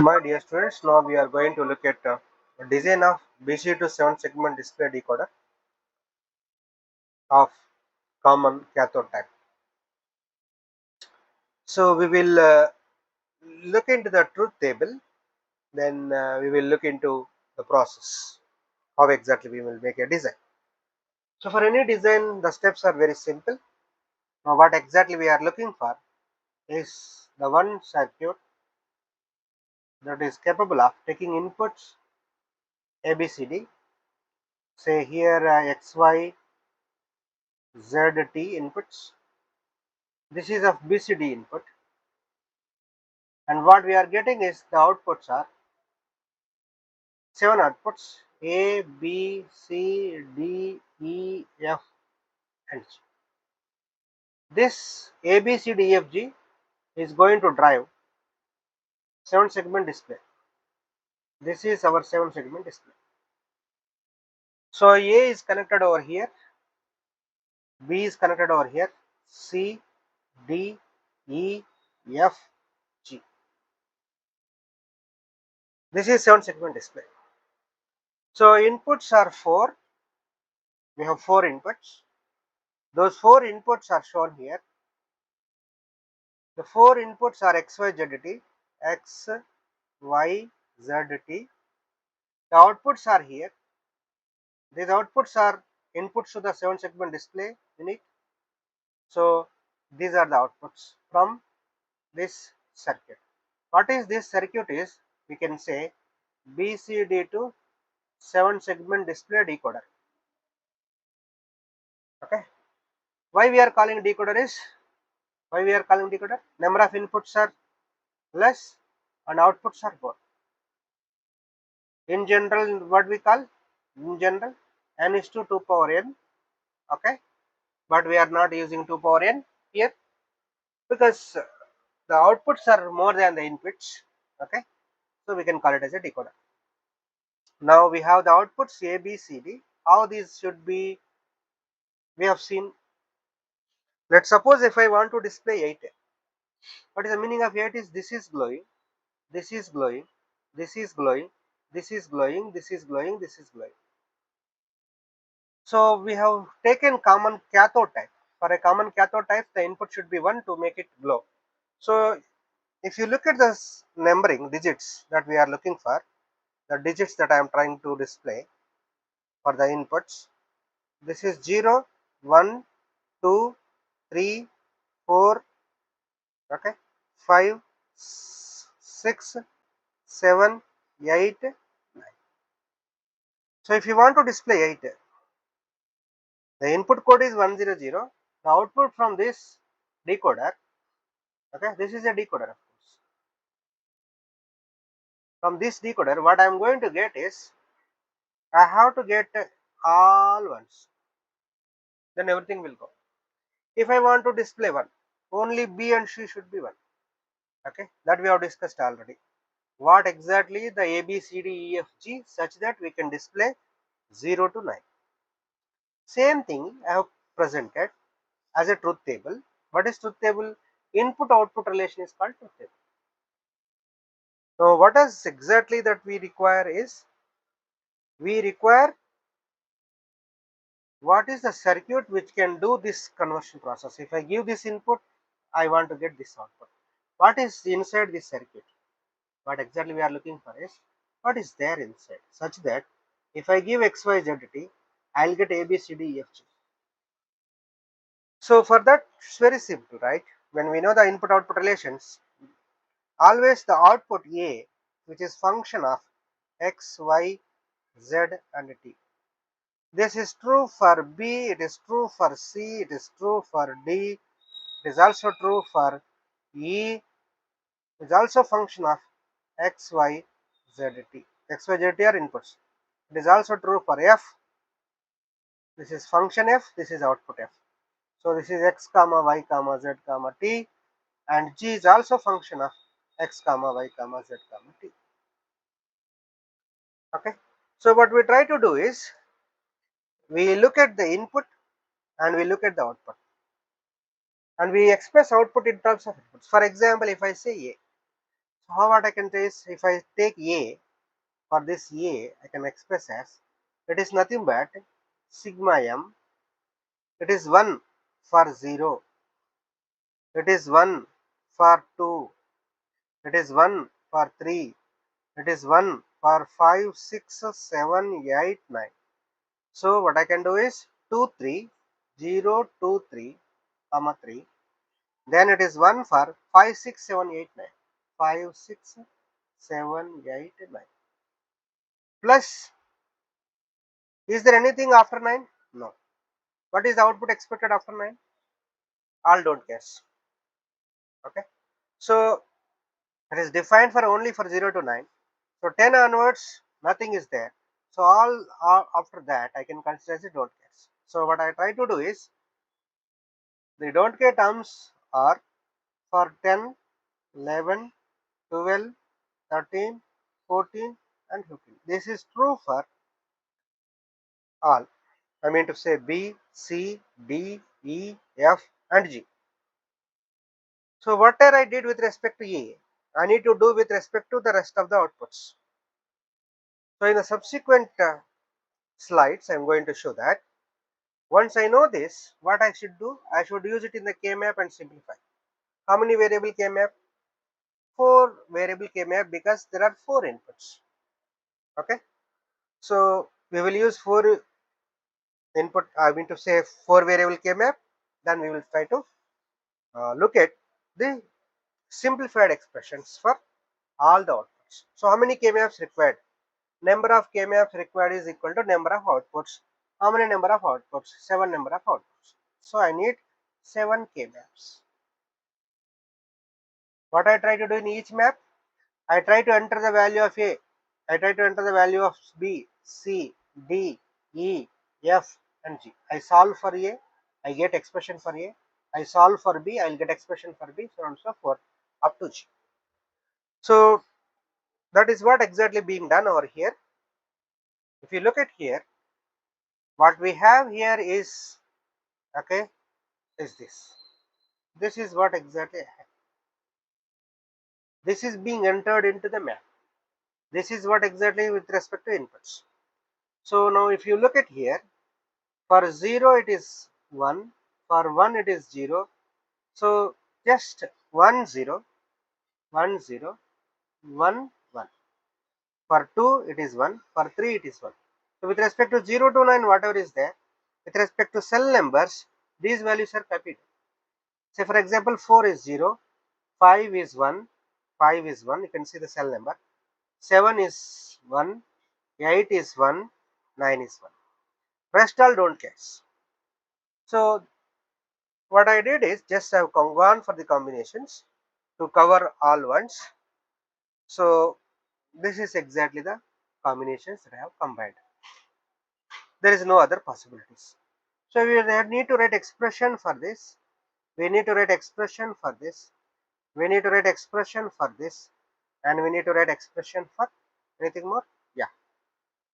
My dear students, now we are going to look at design of BCD to 7 segment display decoder of common cathode type. So we will look into the truth table, then we will look into the process, how exactly we will make a design. So for any design, the steps are very simple. Now what exactly we are looking for is the one circuit that is capable of taking inputs ABCD, say here X, Y, Z, T inputs. This is of BCD input, and what we are getting is the outputs are 7 outputs A, B, C, D, E, F, and G. This A, B, C, D, E, F, G is going to drive 7 segment display. This is our 7 segment display. So A is connected over here, B is connected over here, C, D, E, F, G. This is 7 segment display. So inputs are 4. We have 4 inputs. Those 4 inputs are shown here. The 4 inputs are X, Y, Z, T, X, Y, Z, T. The outputs are here. These outputs are inputs to the 7 segment display unit. So these are the outputs from this circuit. What is this circuit is, we can say BCD to 7 segment display decoder. Okay. Why we are calling decoder is, number of inputs are less and outputs are more. In general, what we call, in general, n is to 2 power n. Okay, but we are not using 2 power n here because the outputs are more than the inputs. Okay, so we can call it as a decoder. Now we have the outputs A, B, C, D. How these should be, we have seen. Let's suppose if I want to display 8, what is the meaning of 8 is, this is glowing, this is glowing, this is glowing, this is glowing, this is glowing, this is glowing. So we have taken common cathode type. For a common cathode type, the input should be 1 to make it glow. So if you look at the numbering digits that we are looking for, the digits that I am trying to display for the inputs, this is 0, 1, 2, 3, 4, okay, 5, 6, 7, 8, 9. So if you want to display 8, the input code is 100. The output from this decoder, okay, this is a decoder of course. From this decoder, what I am going to get is, I have to get all ones, then everything will go. If I want to display 1, only B and C should be 1. Okay, that we have discussed already. What exactly the A, B, C, D, E, F, G, such that we can display 0 to 9. Same thing I have presented as a truth table. What is truth table? Input output relation is called truth table. So what is exactly that we require is, we require what is the circuit which can do this conversion process. If I give this input, I want to get this output. What is inside this circuit? What exactly we are looking for is, what is there inside, such that if I give X, Y, Z, T, I'll get A, B, C, D, E, F, G. So for that, it's very simple, right? When we know the input output relations, always the output A, which is function of X, Y, Z and T. This is true for B, it is true for C, it is true for D, it is also true for E, it is also function of X, Y, Z, T. X, Y, Z, T are inputs. It is also true for F. This is function F, this is output F. So this is X comma Y comma Z comma T, and G is also function of X comma Y comma Z comma T. Okay. So what we try to do is, we look at the input and we look at the output, and we express output in terms of inputs. For example, if I say A, how what I can say is, if I take A, for this A I can express as, it is nothing but sigma m, it is 1 for 0, it is 1 for 2, it is 1 for 3, it is 1 for 5, 6, 7, 8, 9. So what I can do is 2, 3, 0, 2, 3, comma 3. Then it is 1 for 5, 6, 7, 8, 9. 5, 6, 7, 8, 9. Plus, is there anything after 9? No. What is the output expected after 9? All don't guess. Okay. So it is defined for only for 0 to 9. So 10 onwards, nothing is there. So all after that, I can consider as a don't guess. So what I try to do is, the don't care terms are for 10, 11, 12, 13, 14 and 15. This is true for all. I mean to say B, C, D, E, F and G. So whatever I did with respect to A, I need to do with respect to the rest of the outputs. So in the subsequent slides, I am going to show that. Once I know this, what I should do, I should use it in the K-map and simplify. How many variable K-map? 4 variable K-map, because there are 4 inputs. Okay. So we will use 4 input, I mean to say 4 variable K-map. Then we will try to look at the simplified expressions for all the outputs. So how many K-maps required? Number of K-maps required is equal to number of outputs. How many number of outputs? 7 number of outputs. So I need 7 K-maps. What I try to do in each map? I try to enter the value of A. I try to enter the value of B, C, D, E, F and G. I solve for A, I get expression for A. I solve for B, I will get expression for B, so on and so forth up to G. So that is what exactly being done over here. If you look at here, what we have here is, okay, is this. This is what exactly I have. This is being entered into the map. This is what exactly with respect to inputs. So now if you look at here, for 0 it is 1, for 1 it is 0. So just 1 0, 1 0, 1 1. For 2 it is 1, for 3 it is 1. So with respect to 0 to 9, whatever is there, with respect to cell numbers, these values are copied. Say for example 4 is 0, 5 is 1, 5 is 1, you can see the cell number, 7 is 1, 8 is 1, 9 is 1. Rest all don't guess. So what I did is just I have gone for the combinations to cover all ones. So this is exactly the combinations that I have combined. There is no other possibilities. So we need to write expression for this. We need to write expression for this. We need to write expression for this. And we need to write expression for anything more? Yeah.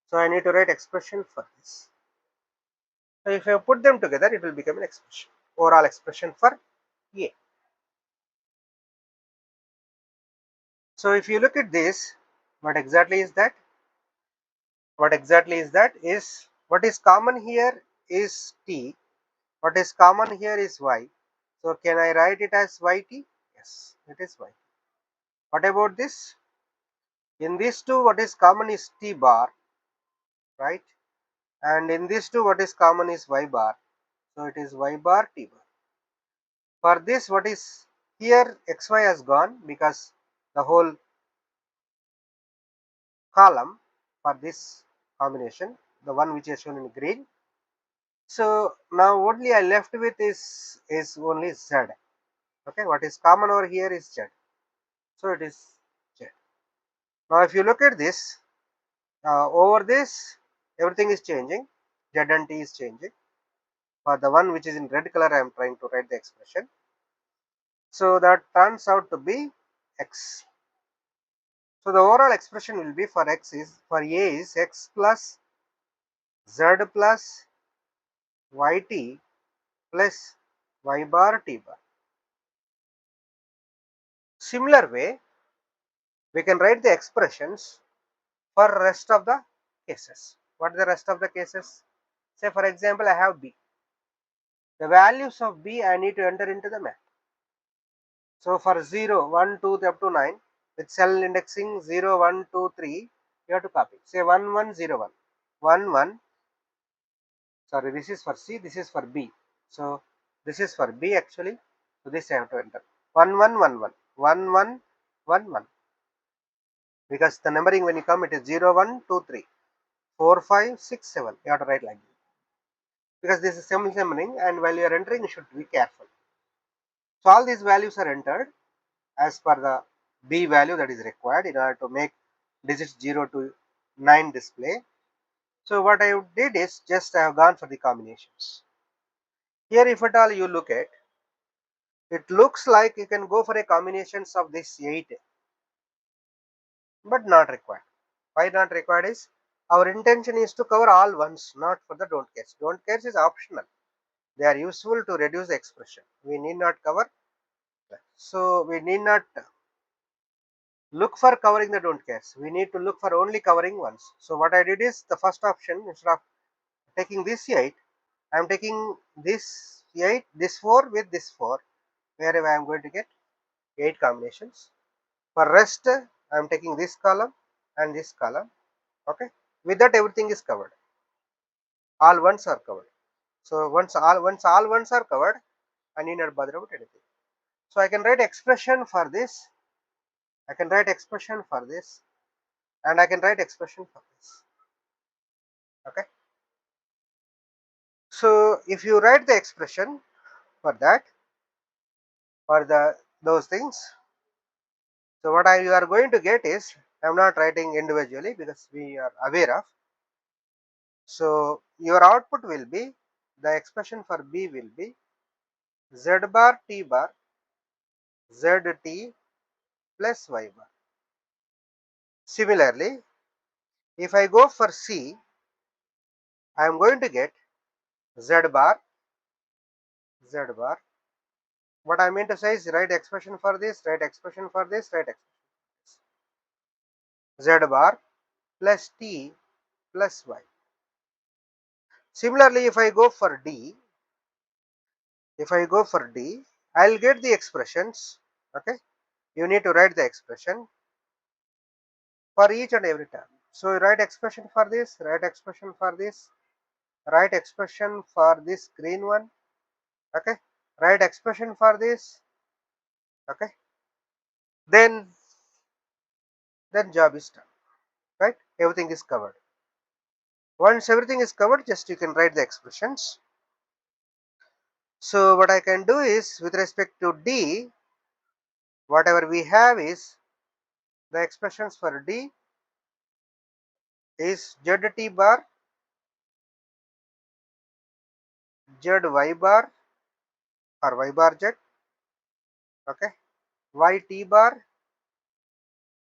So I need to write expression for this. So if I put them together, it will become an expression. Overall expression for A. So if you look at this, what exactly is that? What exactly is that? Is what is common here is T. What is common here is Y. So can I write it as YT? Yes, it is Y. What about this? In these two, what is common is T bar, right? And in these two, what is common is Y bar. So it is Y bar T bar. For this, what is here, XY has gone because the whole column for this combination, the one which is shown in green. So now only I left with is only Z. Okay, what is common over here is Z. So it is Z. Now if you look at this, over this everything is changing. Z and T is changing. For the one which is in red color, I am trying to write the expression. So that turns out to be X. So the overall expression will be for X is, for A is X plus Z plus YT plus Y bar T bar. Similar way, we can write the expressions for rest of the cases. What are the rest of the cases? Say for example, I have B. The values of B I need to enter into the map. So for 0, 1, 2 up to 9 with cell indexing 0, 1, 2, 3, you have to copy. Say 1, 1, 0, 1. 1, 1. Sorry, this is for C, this is for B. So this is for B actually. So this I have to enter. 1, 1, 1, 1. 1, 1, 1, 1. Because the numbering when you come it is 0, 1, 2, 3. 4, 5, 6, 7. You have to write like this. Because this is simple numbering and while you are entering you should be careful. So all these values are entered as per the B value that is required in order to make digits 0 to 9 display. So what I did is just I have gone for the combinations. Here if at all you look at, it looks like you can go for a combinations of this 8, but not required. Why not required is our intention is to cover all ones, not for the don't cares. Don't cares is optional. They are useful to reduce the expression. We need not cover. So we need not look for covering the don't cares. We need to look for only covering ones. So what I did is the first option, instead of taking this 8, I am taking this 8, this 4 with this 4, wherever I am going to get 8 combinations. For rest, I am taking this column and this column. Okay, with that everything is covered. All ones are covered. So once all ones are covered, I need not bother about anything. So I can write expression for this. I can write expression for this, and I can write expression for this. Okay. So if you write the expression for that, for those things, so what you are going to get is, I am not writing individually because we are aware of. So your output will be, the expression for B will be Z bar T bar ZT plus Y bar. Similarly, if I go for C, I am going to get Z bar. What I mean to say is write expression for this, write expression for this, write expression for this. Z bar plus T plus Y. Similarly, if I go for D, I'll get the expressions. Okay, you need to write the expression for each and every term. So write expression for this, write expression for this, write expression for this green one. Okay, write expression for this. Okay, then job is done. Right, everything is covered. Once everything is covered, just you can write the expressions. So what I can do is, with respect to D, whatever we have is the expressions for D is ZT bar, ZY bar or Y bar Z, okay, YT bar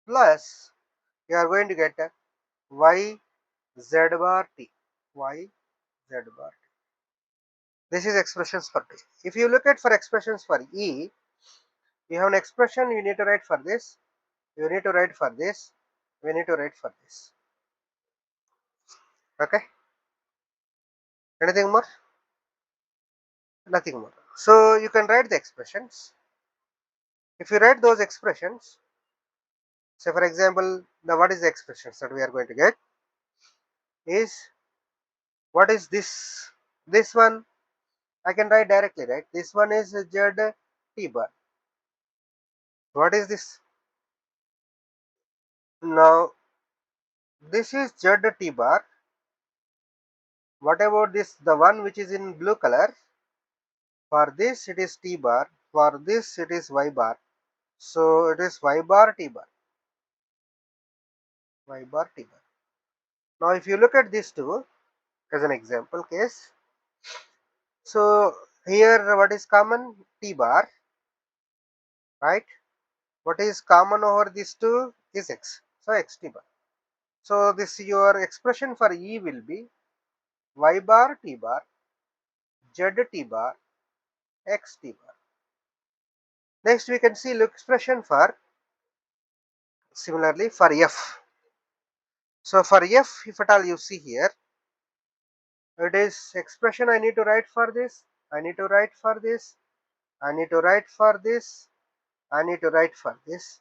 plus you are going to get a Y Z bar T, Y Z bar T. This is expressions for T. If you look at for expressions for E, you have an expression you need to write for this, you need to write for this, we need to write for this. Okay, anything more? Nothing more. So you can write the expressions. If you write those expressions, say for example, the what is the expressions that we are going to get is, what is this? This one I can write directly, right? This one is Z T bar. What is this? Now this is Z T bar. What about this? The one which is in blue color. For this it is T bar. For this it is Y bar. So it is Y bar T bar. Y bar T bar. Now if you look at these two as an example case, so here what is common? T bar, right? What is common over these two is X. So X T bar. So this your expression for E will be Y bar T bar, Z T bar, X T bar. Next we can see expression for Similarly for F. So for F, if at all you see here, it is expression I need to write for this, I need to write for this, I need to write for this, I need to write for this.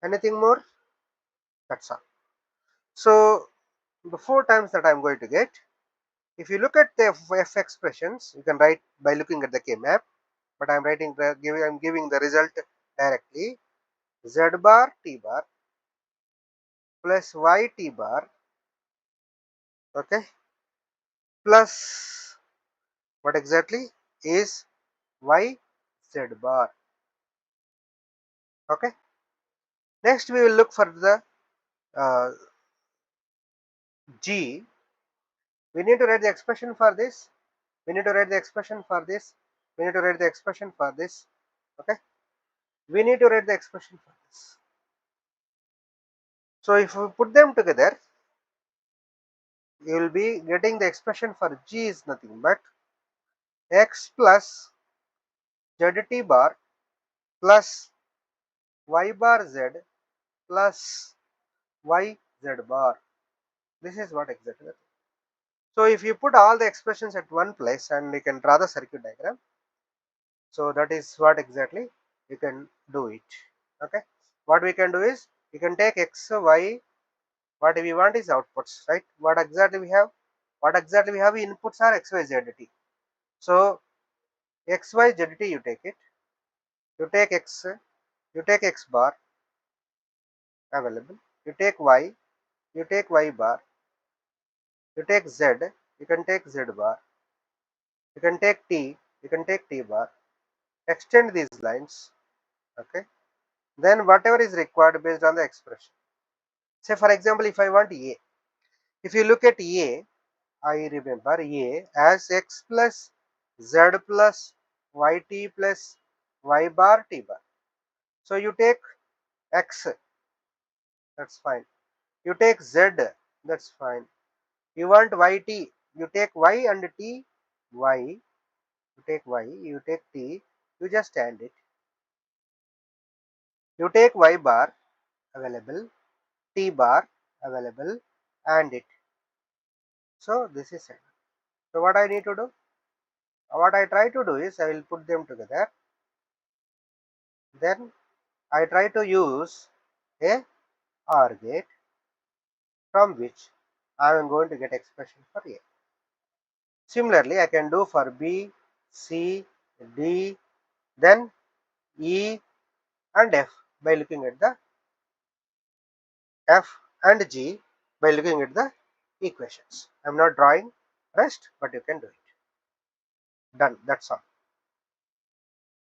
Anything more? That's all. So the 4 times that I am going to get, if you look at the F expressions, you can write by looking at the K map, but I am writing the I am giving the result directly. Z bar T bar plus Y T bar, okay, plus what exactly is Y Z bar, okay. Next we will look for the G. We need to write the expression for this, we need to write the expression for this, we need to write the expression for this, okay. We need to write the expression for this. So if we put them together, you will be getting the expression for G is nothing but X plus ZT bar plus Y bar Z plus Y Z bar. This is what exactly. So if you put all the expressions at one place and you can draw the circuit diagram, so that is what exactly you can do it. Okay. What we can do is you can take X, Y, what we want is outputs, right? What exactly we have? What exactly we have inputs are X, Y, Z, T. So X, Y, Z, T you take it. You take X, you take X bar available. You take Y, you take Y bar. You take Z, you can take Z bar. You can take T, you can take T bar. Extend these lines, okay. Then whatever is required based on the expression. Say for example, if I want A, if you look at A, I remember A as X plus Z plus YT plus Y bar T bar. So you take X, that's fine. You take Z, that's fine. You want YT, you take Y and T, Y, you take Y, you take T, you just add it. You take Y bar available, T bar available, and it. So this is it. So what I need to do? What I try to do is I will put them together. Then I try to use a OR gate from which I am going to get expression for A. Similarly, I can do for B, C, D, then E and F by looking at the F and G by looking at the equations. I am not drawing rest, but you can do it. Done. That's all.